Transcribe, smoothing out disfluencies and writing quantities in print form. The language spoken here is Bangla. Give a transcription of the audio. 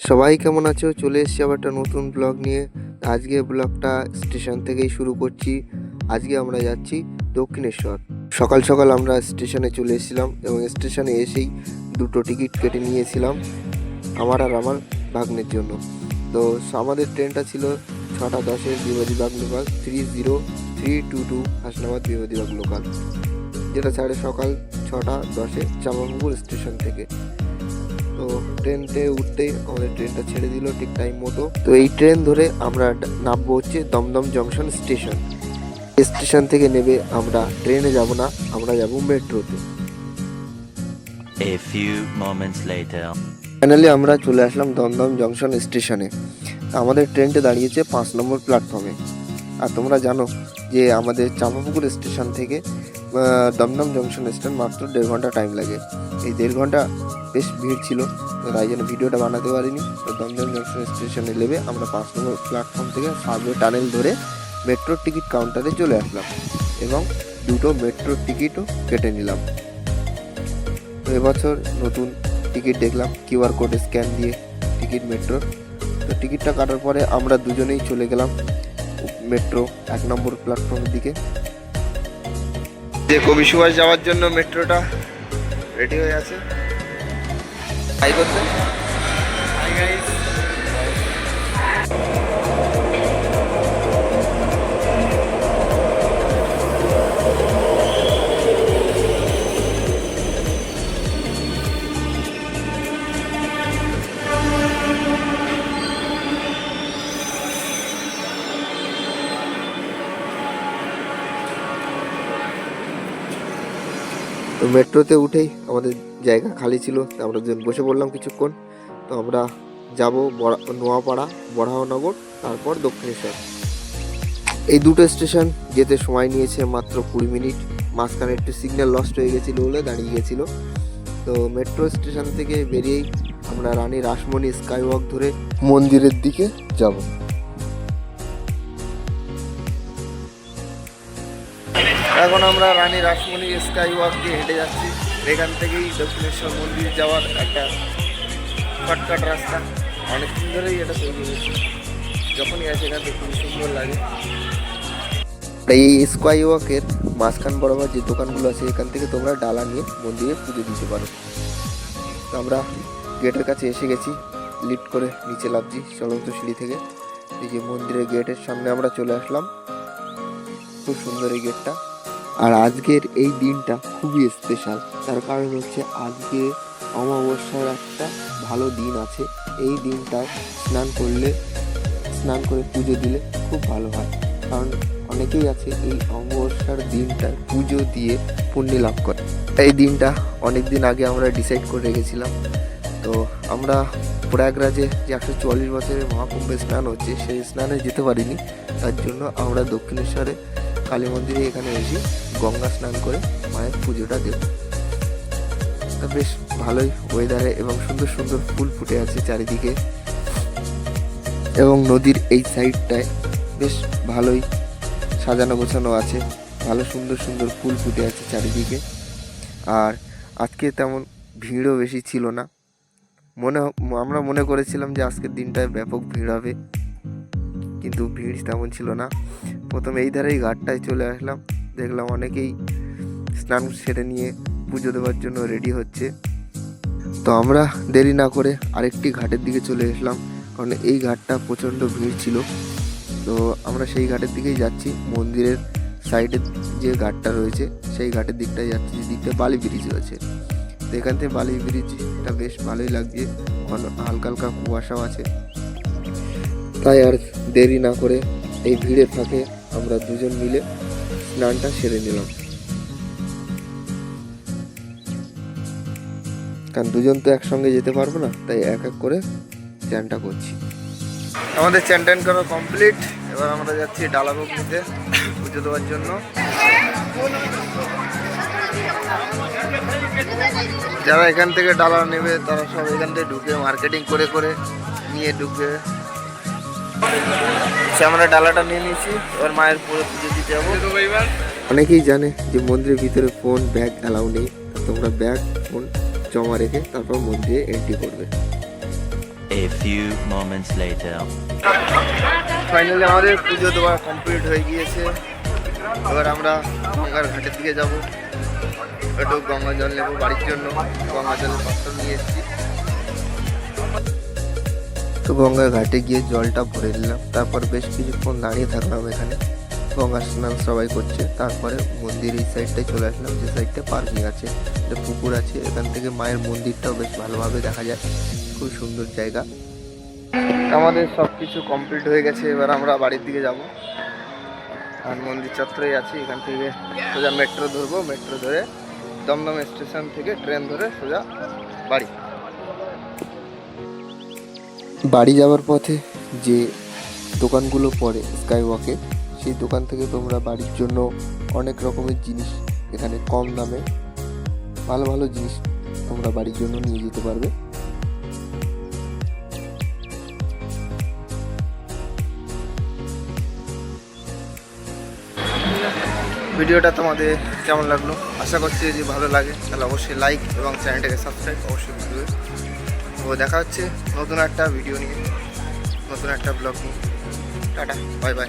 সবাই কেমন আছো? চলে এসেছি আবার একটা নতুন ব্লগ নিয়ে। আজকে ব্লগটা স্টেশন থেকেই শুরু করছি। আজকে আমরা যাচ্ছি দক্ষিণেশ্বর। সকাল সকাল আমরা স্টেশনে চলে এসেছিলাম এবং স্টেশনে এসেই দুটো টিকিট কেটে নিয়েছিলাম আমার আর আমার ভাগ্নের জন্য। তো আমাদের ট্রেনটা ছিল 6:10 বিভূতিবাগ লোকাল 30322 হাসনাবাদ বিভূতিবাগ লোকাল, যেটা ছাড়ে সকাল 6:10 জামালপুর স্টেশন থেকে। তো ট্রেনতে উঠতেই আমাদের ট্রেনটা ছেড়ে দিল ঠিক টাইম মতো। তো এই ট্রেন ধরে আমরা নামবো হচ্ছে দমদম জংশন স্টেশন। স্টেশন থেকে নেবে আমরা ট্রেনে যাব না, আমরা যাব মেট্রোতে। A few moments later. Finally আমরা চলে আসলাম দমদম জংশন স্টেশনে। আমাদের ট্রেনটা দাঁড়িয়েছে 5 নম্বর প্ল্যাটফর্মে। আর তোমরা জানো যে আমাদের চাঁপাপুকুর স্টেশন থেকে দমদম জংশন স্টেশন মাত্র 1.5 ঘন্টা টাইম লাগে। এই 1.5 ঘন্টা বেশ ভিড় ছিল, তাই জন্য ভিডিওটা বানাতে পারিনি। তো দমদম জংশন স্টেশনে নেবে আমরা 5 নম্বর প্ল্যাটফর্ম থেকে সাবওয়ে টানেল ধরে মেট্রোর টিকিট কাউন্টারে চলে আসলাম এবং দুটো মেট্রোর টিকিটও কেটে নিলাম। তো এবছর নতুন টিকিট দেখলাম কিউআর কোডে স্ক্যান দিয়ে টিকিট মেট্রোর। তো টিকিটটা কাটার পরে আমরা দুজনেই চলে গেলাম মেট্রো 1 নম্বর প্ল্যাটফর্মের দিকে। যে কবি সুভাষ যাওয়ার জন্য মেট্রোটা রেডি হয়ে আছে। হাই করতে হাই গাইস। তো মেট্রোতে উঠেই আমাদের জায়গা খালি ছিল, আমরা দুজন বসে পড়লাম কিছুক্ষণ। তো আমরা যাব নোয়াপাড়া, বরাহনগর, তারপর দক্ষিণেশ্বর। এই দুটো স্টেশন যেতে সময় নিয়েছে মাত্র 20 মিনিট। মাঝখানে একটু সিগন্যাল লস্ট হয়ে গেছিলো বলে দাঁড়িয়ে গেছিলো। তো মেট্রো স্টেশন থেকে বেরিয়েই আমরা রানী রাসমণি স্কাই ওয়াক ধরে মন্দিরের দিকে যাব। এখন আমরা রানী রাসমণি স্কাই ওয়াক দিয়ে হেঁটে যাচ্ছি। এখান থেকেই দক্ষিণেশ্বর মন্দির যাওয়ার একটা শর্টকাট রাস্তা। অনেকদিন ধরেই এটা তৈরি হয়েছে, যখনই আসে এখান থেকে খুব সুন্দর লাগে। এই স্কাই ওয়াকের মাঝখান বরাবর যে দোকানগুলো আছে এখান থেকে তোমরা ডালা নিয়ে মন্দিরে পুজো দিতে পারো। তো আমরা গেটের কাছে এসে গেছি, লিফট করে নিচে নামছি চলন্ত সিঁড়ি থেকে। এই যে মন্দিরের গেটের সামনে আমরা চলে আসলাম। খুব সুন্দর এই গেটটা। আর আজকের এই দিনটা খুবই স্পেশাল, তার কারণ হচ্ছে আজকে অমাবস্যার একটা ভালো দিন আছে। এই দিনটায় স্নান করে পুজো দিলে খুব ভালো হয়, কারণ অনেকেই আছে এই অমাবস্যার দিনটায় পুজো দিয়ে পুণ্য লাভ করে। এই দিনটা অনেক দিন আগে আমরা ডিসাইড করে রেখেছিলাম। তো আমরা প্রয়াগরাজে যে 144 বছরের মহাকুম্ভে স্নান হচ্ছে সেই স্নানে যেতে পারিনি, তার জন্য আমরা দক্ষিণেশ্বরে কালী মন্দিরে এখানে এসে গঙ্গা স্নান করে মায়ের পুজোটা দেব। তা বেশ ভালোই ওয়েদারে এবং সুন্দর সুন্দর ফুল ফুটে আছে চারিদিকে, এবং নদীর এই সাইডটায় বেশ ভালোই সাজানো গোছানো আছে, ভালো সুন্দর সুন্দর ফুল ফুটে আছে চারিদিকে। আর আজকে তেমন ভিড়ও বেশি ছিল না। আমরা মনে করেছিলাম যে আজকের দিনটায় ব্যাপক ভিড় হবে, কিন্তু ভিড় তেমন ছিল না। প্রথমে এই ধারে এই ঘাটটায় চলে আসলাম, দেখলাম অনেকেই স্নান সেরে নিয়ে পুজো দেওয়ার জন্য রেডি হচ্ছে। তো আমরা দেরি না করে আরেকটি ঘাটের দিকে চলে আসলাম, কারণ এই ঘাটটা প্রচণ্ড ভিড় ছিল। তো আমরা সেই ঘাটের দিকেই যাচ্ছি। মন্দিরের সাইডে যে ঘাটটা রয়েছে সেই ঘাটের দিকটায় যাচ্ছি, যে দিকটা বালি ব্রিজ রয়েছে। তো এখান থেকে বালি ব্রিজটা বেশ ভালোই লাগছে, হালকা হালকা কুয়াশাও আছে। তাই আর দেরি না করে এই ভিড়ের ফাঁকে আমরা দুজন মিলে স্নানটা সেরে নিলাম, কারণ দুজন তো একসঙ্গে যেতে পারবো না, তাই এক এক করে স্নানটা করছি। আমাদের চান টান করা কমপ্লিট। এবার আমরা যাচ্ছি ডালাভোগ নিতে পুজো দেওয়ার জন্য। যারা এখান থেকে ডালা নেবে তারা সব এখান থেকে ঢুকে মার্কেটিং করে করে নিয়ে ঢুকবে। আমরা ডালাটা নিয়ে নিয়েছি, এবার মায়ের পুরো পুজো দিতে যাবো। অনেকেই জানে যে মন্দিরের ভিতরে ফোন ব্যাগ অ্যালাউ নেই, তোমরা ব্যাগ ফোন জমা রেখে তারপর মন্দিরে এন্ট্রি করবে। A few moments later. Finally আমাদের পুজো দেওয়া কমপ্লিট হয়ে গিয়েছে। এবার আমরা গঙ্গার ঘাটের দিকে যাব, একটু গঙ্গা জল নেবো বাড়ির জন্য। গঙ্গা জলের পাত্র নিয়ে এসেছি। তো গঙ্গার ঘাটে গিয়ে জলটা ভরে নিলাম, তারপর বেশ কিছুক্ষণ দাঁড়িয়ে থাকলাম এখানে। গঙ্গা স্নান সবাই করছে, তারপরে মন্দির এই সাইডটায় চলে আসলাম, যে সাইডটা পার্কিং আছে, একটা পুকুর আছে। এখান থেকে মায়ের মন্দিরটাও বেশ ভালোভাবে দেখা যায়, খুব সুন্দর জায়গা। আমাদের সব কিছু কমপ্লিট হয়ে গেছে, এবার আমরা বাড়ির দিকে যাব। আর মন্দির চত্বরেই আছি, এখান থেকে সোজা মেট্রো ধরবো, মেট্রো ধরে দমদম স্টেশন থেকে ট্রেন ধরে সোজা বাড়ি। বাড়ি যাওয়ার পথে যে দোকানগুলো পড়ে স্কাই ওয়াকে, সেই দোকান থেকে তোমরা বাড়ির জন্য অনেক রকমের জিনিস এখানে কম দামে ভালো ভালো জিনিস তোমরা বাড়ির জন্য নিয়ে যেতে পারবে। ভিডিওটা তোমাদের কেমন লাগলো আশা করছি, যদি ভালো লাগে তাহলে অবশ্যই লাইক এবং চ্যানেলটাকে সাবস্ক্রাইব অবশ্যই করবে। তো দেখা হচ্ছে নতুন একটা ভিডিও নিয়ে, নতুন একটা ব্লগ নিয়ে। Tata, bye bye.